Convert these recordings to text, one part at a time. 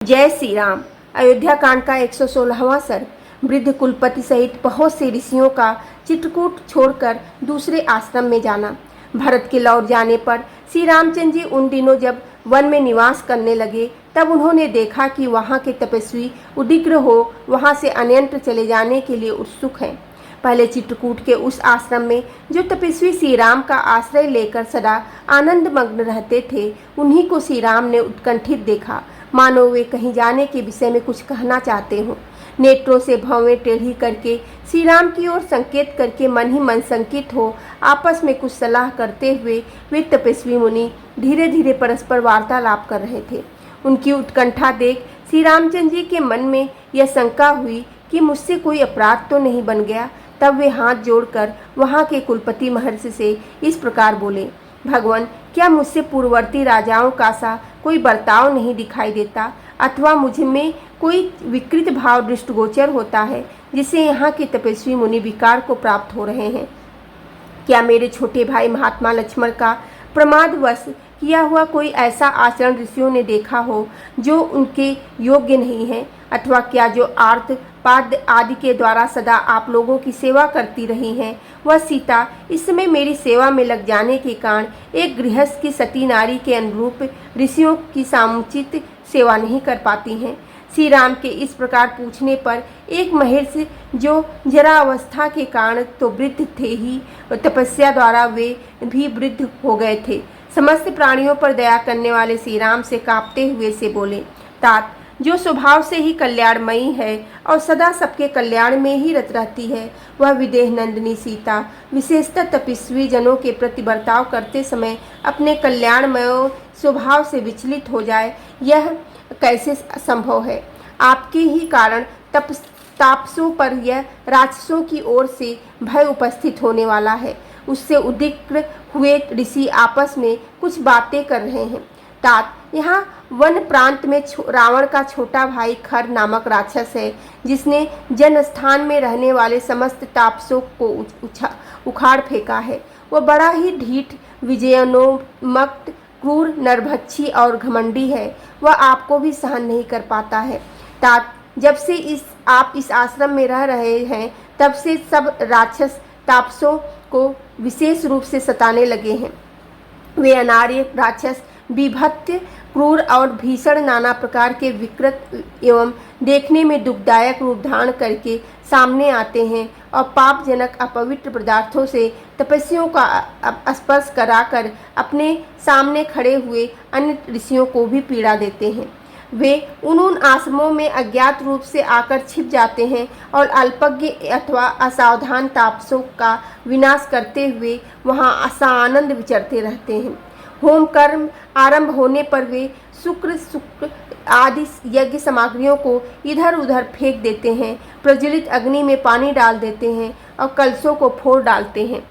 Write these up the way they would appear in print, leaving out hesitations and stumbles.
जय श्री राम। अयोध्या कांड का 116वां सर्ग। वृद्ध कुलपति सहित बहुत से ऋषियों का चित्रकूट छोड़कर दूसरे आश्रम में जाना। भरत के लौट जाने पर श्री रामचंद्र जी उन दिनों जब वन में निवास करने लगे तब उन्होंने देखा कि वहाँ के तपस्वी उदिग्र हो वहाँ से अन्यत्र चले जाने के लिए उत्सुक हैं। पहले चित्रकूट के उस आश्रम में जो तपस्वी श्री राम का आश्रय लेकर सदा आनंद मग्न रहते थे, उन्हीं को श्री राम ने उत्कंठित देखा, मानो वे कहीं जाने के विषय में कुछ कहना चाहते हों। नेत्रों से भौवें टेढ़ी करके श्री राम की ओर संकेत करके मन ही मन संकित हो आपस में कुछ सलाह करते हुए वे तपस्वी मुनि धीरे धीरे परस्पर वार्तालाप कर रहे थे। उनकी उत्कंठा देख श्री रामचंद्र जी के मन में यह शंका हुई कि मुझसे कोई अपराध तो नहीं बन गया। तब वे हाथ जोड़कर वहाँ के कुलपति महर्षि से इस प्रकार बोले, भगवान, क्या मुझसे पूर्ववर्ती राजाओं का सा कोई बर्ताव नहीं दिखाई देता अथवा मुझ में कोई विकृत भाव दृष्टिगोचर होता है जिससे यहाँ के तपस्वी मुनि विकार को प्राप्त हो रहे हैं? क्या मेरे छोटे भाई महात्मा लक्ष्मण का प्रमादवश किया हुआ कोई ऐसा आचरण ऋषियों ने देखा हो जो उनके योग्य नहीं है? अथवा क्या जो आर्त पाद आदि के द्वारा सदा आप लोगों की सेवा करती रही हैं, वह सीता इस समय मेरी सेवा में लग जाने के कारण एक गृहस्थ की सती नारी के अनुरूप ऋषियों की समुचित सेवा नहीं कर पाती हैं? श्री राम के इस प्रकार पूछने पर एक महर्षि जो जरा अवस्था के कारण तो वृद्ध थे ही, तपस्या द्वारा वे भी वृद्ध हो गए थे, समस्त प्राणियों पर दया करने वाले श्री राम से कांपते हुए से बोले, तात, जो स्वभाव से ही कल्याणमयी है और सदा सबके कल्याण में ही रत रहती है, वह विदेह नंदिनी सीता विशेषतः तपस्वी जनों के प्रति बर्ताव करते समय अपने कल्याणमय स्वभाव से विचलित हो जाए, यह कैसे संभव है? आपके ही कारण तापसों पर यह राक्षसों की ओर से भय उपस्थित होने वाला है। उससे उद्विग्न हुए ऋषि आपस में कुछ बातें कर रहे हैं। तात, यहाँ वन प्रांत में रावण का छोटा भाई खर नामक राक्षस है, जिसने जन स्थान में रहने वाले समस्त तापसों को उखाड़ फेंका है। वह बड़ा ही ढीठ, विजयोन्मुक्त, क्रूर, नरभक्षी और घमंडी है। वह आपको भी सहन नहीं कर पाता है। तात, जब से आप इस आश्रम में रह रहे हैं तब से सब राक्षस तापसों को विशेष रूप से सताने लगे हैं। वे अनार्य राक्षस विभत्य, क्रूर और भीषण नाना प्रकार के विकृत एवं देखने में दुखदायक रूप धारण करके सामने आते हैं और पापजनक अपवित्र पदार्थों से तपस्वियों का स्पर्श कराकर अपने सामने खड़े हुए अन्य ऋषियों को भी पीड़ा देते हैं। वे उन आश्रमों में अज्ञात रूप से आकर छिप जाते हैं और अल्पज्ञ अथवा असावधान तापसों का विनाश करते हुए वहां आनंद विचरते रहते हैं। होम कर्म आरंभ होने पर वे शुक्र आदि यज्ञ सामग्रियों को इधर उधर फेंक देते हैं, प्रज्वलित अग्नि में पानी डाल देते हैं और कलशों को फोड़ डालते हैं।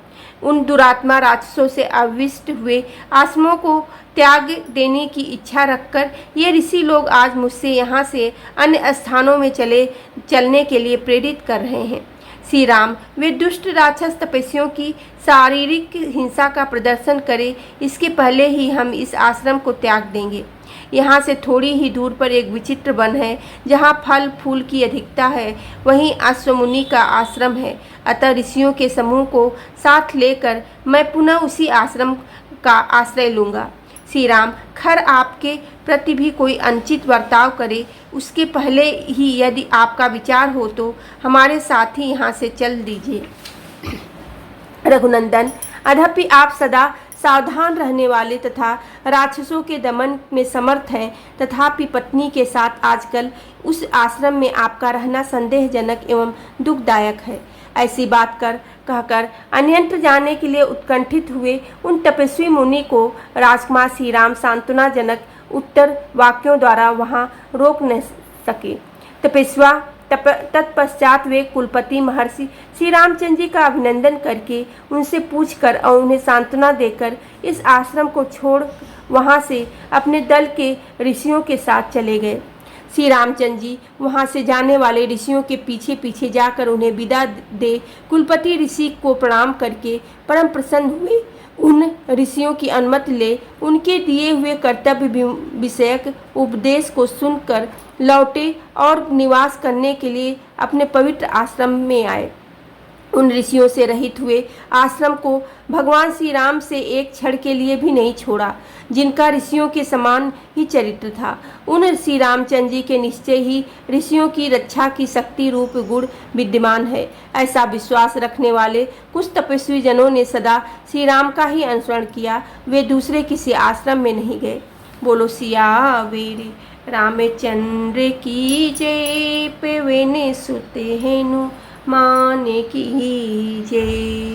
उन दुरात्मा राक्षसों से आविष्ट हुए आश्रमों को त्याग देने की इच्छा रखकर ये ऋषि लोग आज मुझसे यहाँ से अन्य स्थानों में चलने के लिए प्रेरित कर रहे हैं। श्री राम, वे दुष्ट राक्षस तपस्वियों की शारीरिक हिंसा का प्रदर्शन करें, इसके पहले ही हम इस आश्रम को त्याग देंगे। यहाँ से थोड़ी ही दूर पर एक विचित्र वन है, जहाँ फल फूल की अधिकता है, वहीं अश्वमुनि का आश्रम है। अतः ऋषियों के समूह को साथ लेकर मैं पुनः उसी आश्रम का आश्रय लूँगा। श्री राम, खर आपके प्रति भी कोई अनुचित बर्ताव करे, उसके पहले ही यदि आपका विचार हो तो हमारे साथ ही यहाँ से चल दीजिए। रघुनंदन, अद्यपि आप सदा सावधान रहने वाले तथा राक्षसों के दमन में समर्थ हैं, तथापि पत्नी के साथ आजकल उस आश्रम में आपका रहना संदेहजनक एवं दुखदायक है। ऐसी बात कहकर अन्यत्र जाने के लिए उत्कंठित हुए उन तपस्वी मुनि को राजकुमार श्री राम सांत्वनाजनक उत्तर वाक्यों द्वारा वहां रोक न सके। तत्पश्चात वे कुलपति महर्षि श्री रामचंद्र जी का अभिनंदन करके उनसे पूछकर और उन्हें सांत्वना देकर इस आश्रम को छोड़ वहां से अपने दल के ऋषियों के साथ चले गए। श्री रामचंद्र जी वहां से जाने वाले ऋषियों के पीछे पीछे जाकर उन्हें विदा दे कुलपति ऋषि को प्रणाम करके परम प्रसन्न हुए। उन ऋषियों की अनुमति ले उनके दिए हुए कर्तव्य विषयक उपदेश को सुनकर लौटे और निवास करने के लिए अपने पवित्र आश्रम में आए। उन ऋषियों से रहित हुए आश्रम को भगवान श्री राम से एक क्षण के लिए भी नहीं छोड़ा, जिनका ऋषियों के समान ही चरित्र था। उन श्री रामचंद्र जी के निश्चय ही ऋषियों की रक्षा की शक्ति रूप गुण विद्यमान है। ऐसा विश्वास रखने वाले कुछ तपस्वी जनों ने सदा श्री राम का ही अनुसरण किया, वे दूसरे किसी आश्रम में नहीं गए। बोलो सियावर रामचंद्र की जय, पवन सुत हनुमान की जय।